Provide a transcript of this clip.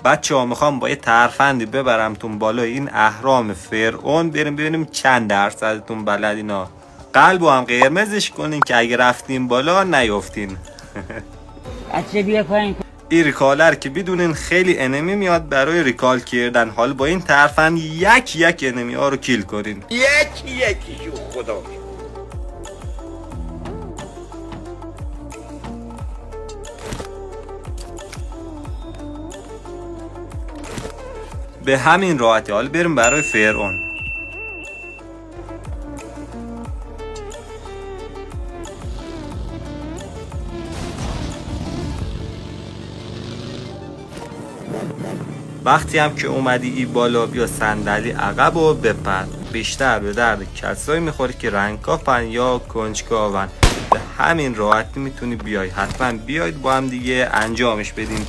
بچه ها میخوام با یه ترفندی ببرمتون بالای این اهرام فرعون، بریم ببینیم چند درصدتون بلدینا. قلبو هم قرمزش کنین که اگه رفتین بالا نیفتین. بچه بیا پایین. این ریکالر که بدونین خیلی انمی میاد برای ریکال کردن. حال با این ترفند یک انمی ها رو کیل کنین. یکی خدا. به همین راحتی. حالا بریم برای فرعون. وقتی هم که اومدی ای بالا، بیا صندلی عقب و بپر. بیشتر به درد کسایی میخوری که رنگکافن یا کنجکاون. به همین راحتی میتونی بیای. حتما بیاید با هم دیگه انجامش بدیم.